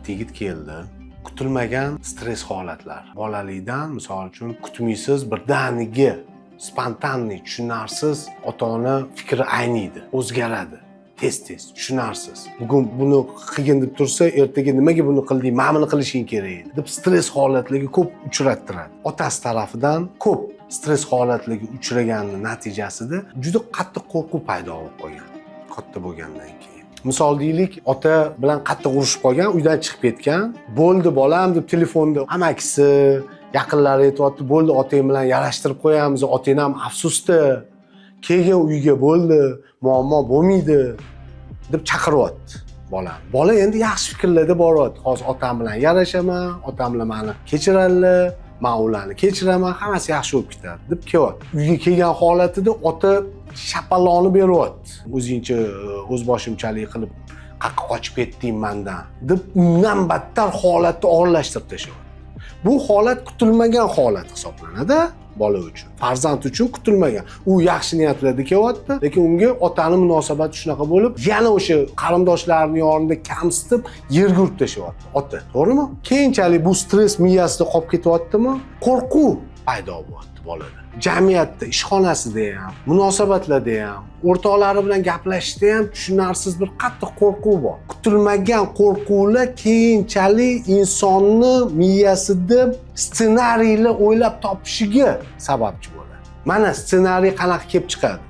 bitta yigit keldi. Kutilmagan stress holatlar. Bolalikdan, misol uchun, kutmaysiz birdaniga, spontanniy, tushunarsiz ota-ona fikri ayniydi, o'zgaradi. Tez, tushunarsiz. Bugun buni qilgin deb tursa, ertaga nimaga buni qilding, mana buni qilishing kerak edi deb stress holatlariga ko'p uchrattiradi. Otasi tarafidan ko'p stress holatlariga uchraganning natijasida juda qattiq qo'rquv paydo bo'lib qolgan. Katta bo'lgandan keyin. Misol deylik, ota bilan qattiq urushib qolgan, uydan chiqib ketgan. Bo'ldi bolam deb telefonda amakisi, yaqinlari aytibdi, bo'ldi otang bilan yarashtirib qo'yamiz, otang ham afsusda. Kelgan uyga bo'ldi, muammo bo'lmaydi deb chaqiryapti bola. Bola endi yaxshi fikrlarda boryapti. Hozir otam bilan yarashaman, otam bilan meni kechiradilar, men ularni kechiraman, hammasi yaxshi bo'lib ketadi deb kelyapti. Uyga kelgan holatida ota shapalonni beryapti. O'zingcha o'zboshimchalik qilib qayerga qochib ketding mendan deb undan battar holatni og'irlashtirib tashlayapti. Bu holat kutilmagan holat hisoblanadi. Bola uchun, farzand uchun kutilmagan. U yaxshi niyatlarda kelyapti, lekin unga otaning munosabati shunaqa bo'lib, yana o'sha qarindoshlarining yonida kamsitib, yerga urib tashyapti ota. To'g'rimi? Keyinchalik bu stress miyasida qolib ketyaptimi? Qo'rquv paydo bo'lyapti bolada. Jamiyatda, ishxonasida ham, munosabatlarda ham, o'rtoqlari bilan gaplashishda ham tushunarsiz bir qattiq qo'rquv bor. Kutilmagan qo'rquvlar keyinchalik insonni miyasida ssenariylar o'ylab topishiga sababchi bo'ladi. Mana ssenariy qanaqa kelib chiqadi.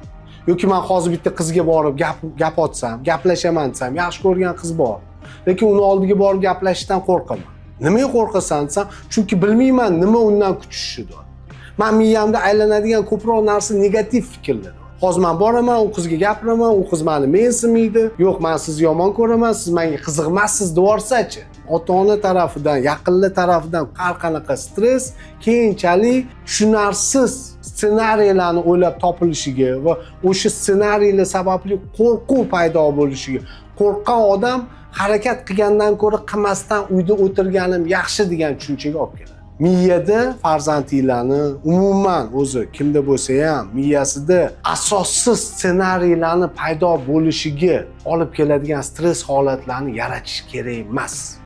Yoki men hozir bitta qizga borib gap otsam, gaplashaman desam, yaxshi ko'rgan qiz bor. Lekin uni oldiga borib gaplashishdan qo'rqaman. Nimaga qo'rqasan desam, chunki bilmayman nima undan kutishini. Men miyamda aylanadigan ko'proq narsa negativ fikrlar. Hozir men boraman, u qizga gapiraman, u qiz meni mensimaydi, yo'q men sizni yomon ko'raman, siz menga qiziqmassiz deyorsa-chi. Ota-ona tarafidan, yaqinlar tarafidan har qanaqa stress keyinchalik tushunarsiz ssenariylarni o'ylab topilishiga va o'sha ssenariylar sababli qo'rquv paydo bo'lishiga, qo'rqqan odam harakat qilgandan ko'ra qilmasdan uyda o'tirganim yaxshi degan tushunchaga olib keladi. Miyada farzandlarni umuman o'zi kimda bo'lsa ham miyasida asossiz ssenariylarni paydo bo'lishiga olib keladigan stress holatlarni yaratish kerak emas.